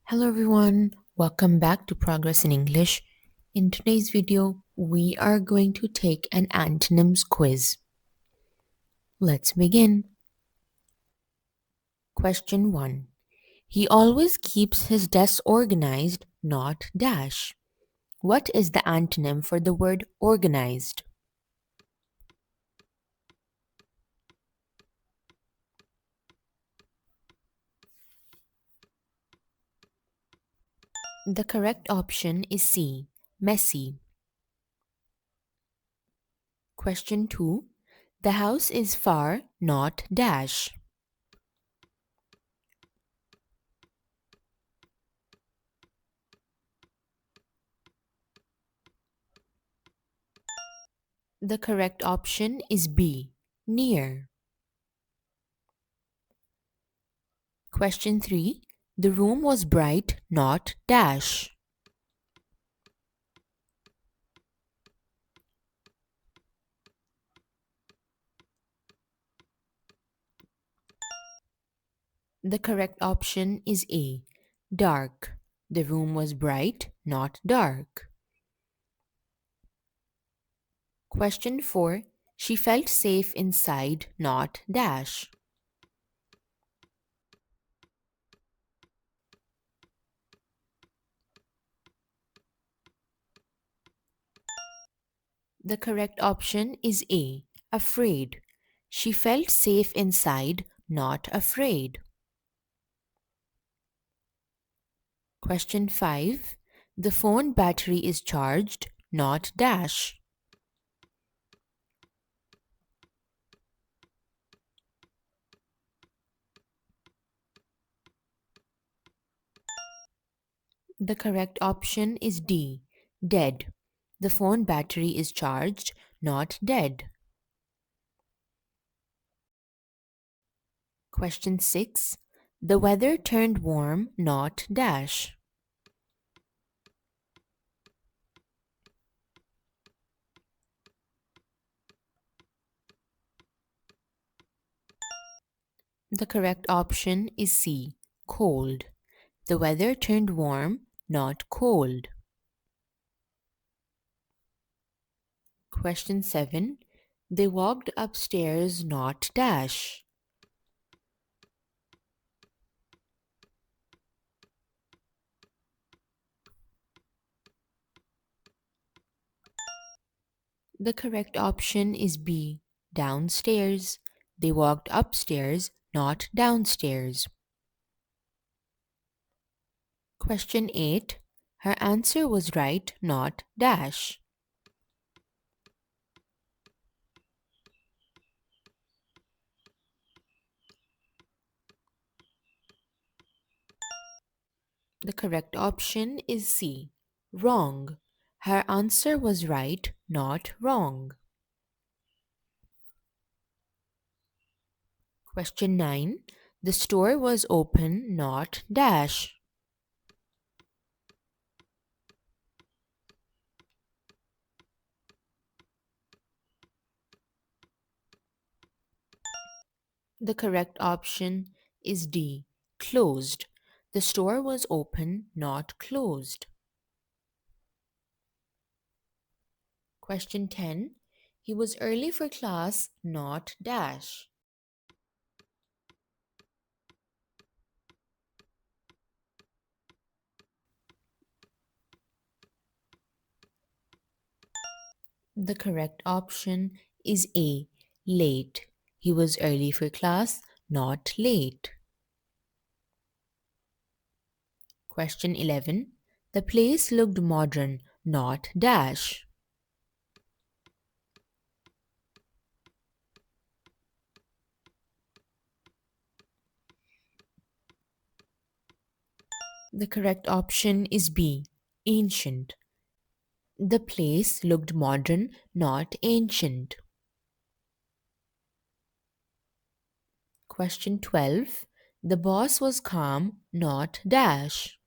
Hello everyone, welcome back to Progress in English. In today's video, we are going to take an antonyms quiz. Let's begin. Question 1. He always keeps his desk organized, not dash. What is the antonym for the word organized? The correct option is C, messy. Question 2. The house is far, not dash. The correct option is B, near. Question 3. The room was bright, not dash. The correct option is A, dark. The room was bright, not dark. Question 4. She felt safe inside, not dash. The correct option is A, afraid. She felt safe inside, not afraid. Question 5. The phone battery is charged, not dash. The correct option is D, dead. The phone battery is charged, not dead. Question 6. The weather turned warm, not dash. The correct option is C, cold. The weather turned warm, not cold. Question 7. They walked upstairs, not dash. The correct option is B, downstairs. They walked upstairs, not downstairs. Question 8. Her answer was right, not dash. The correct option is C, wrong. Her answer was right, not wrong. Question 9. The store was open, not dash. The correct option is D, closed. The store was open, not closed. Question 10. He was early for class, not dash. The correct option is A, late. He was early for class, not late. Question 11. The place looked modern, not dash. The correct option is B, ancient. The place looked modern, not ancient. Question 12. The boss was calm, not dash.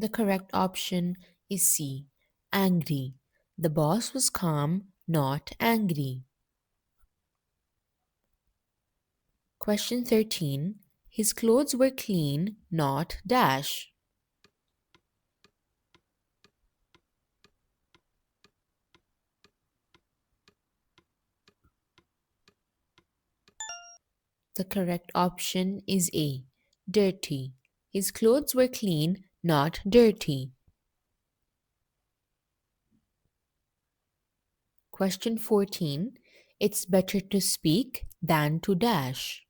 The correct option is C, angry. The boss was calm, not angry. Question 13. His clothes were clean, not dash. The correct option is A. Dirty. His clothes were clean, not dirty. Question 14. It's better to speak than to dash.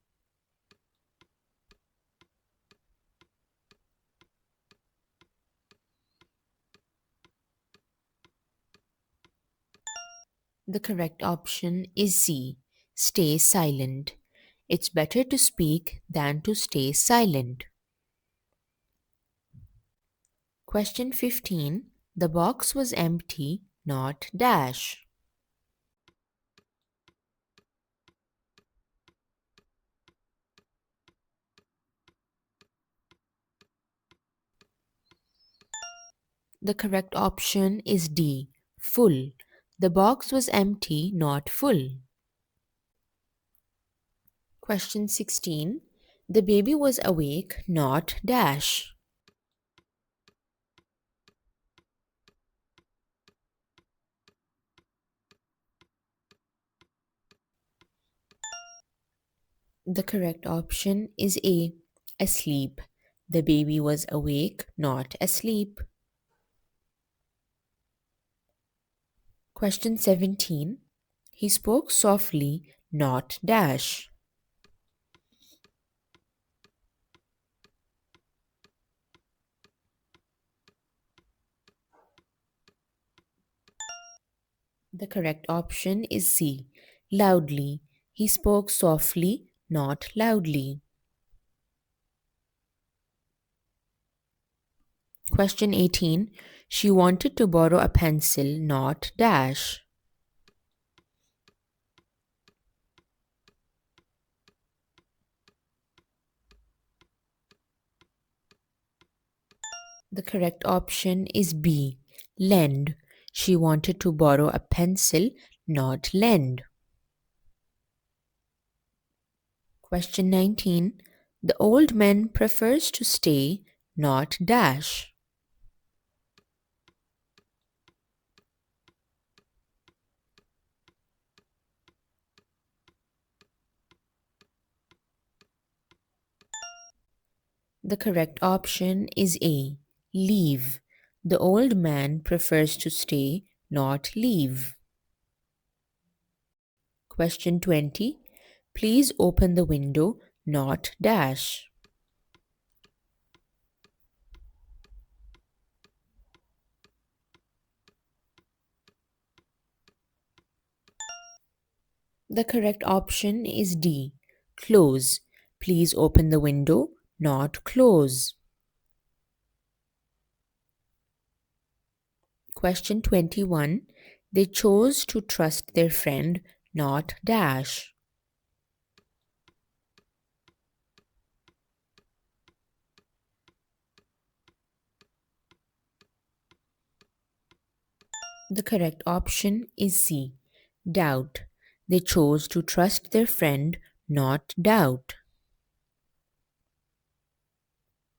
The correct option is C. Stay silent. It's better to speak than to stay silent. Question 15. The box was empty, not dash. The correct option is D. Full. The box was empty, not full. Question 16. The baby was awake, not dash. The correct option is A. Asleep. The baby was awake, not asleep. Question 17. He spoke softly, not dash. The correct option is C. Loudly. He spoke softly, not loudly. Question 18. She wanted to borrow a pencil, not dash. The correct option is B. Lend. She wanted to borrow a pencil, not lend. Question 19. The old man prefers to stay, not dash. The correct option is A. Leave. The old man prefers to stay, not leave. Question 20. Please open the window, not dash. The correct option is D. Close. Please open the window, not close. Question 21. They chose to trust their friend, not dash. The correct option is C. Doubt. They chose to trust their friend, not doubt.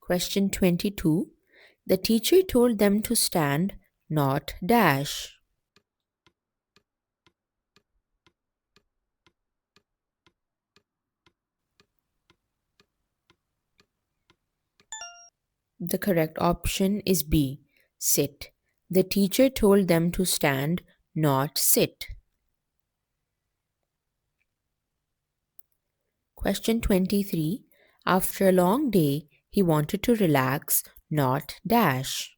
Question 22. The teacher told them to stand, not dash. The correct option is B. Sit. The teacher told them to stand, not sit. Question 23. After a long day, he wanted to relax, not dash.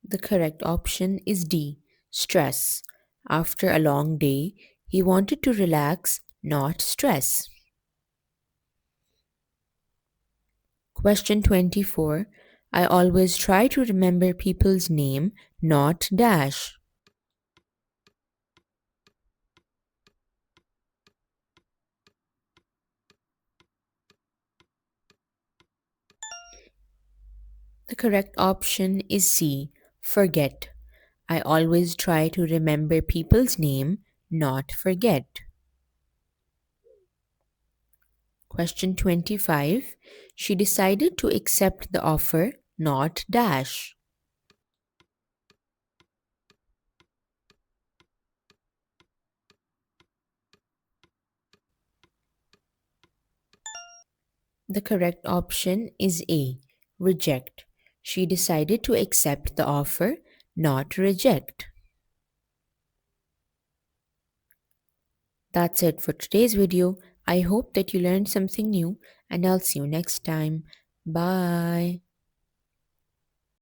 The correct option is D. Stress. After a long day, he wanted to relax, not stress. Question 24. I always try to remember people's name, not dash. The correct option is C. Forget. I always try to remember people's name, not forget. Question 25. She decided to accept the offer, not dash. The correct option is A. Reject. She decided to accept the offer, not reject. That's it for today's video. I hope that you learned something new, and I'll see you next time. Bye.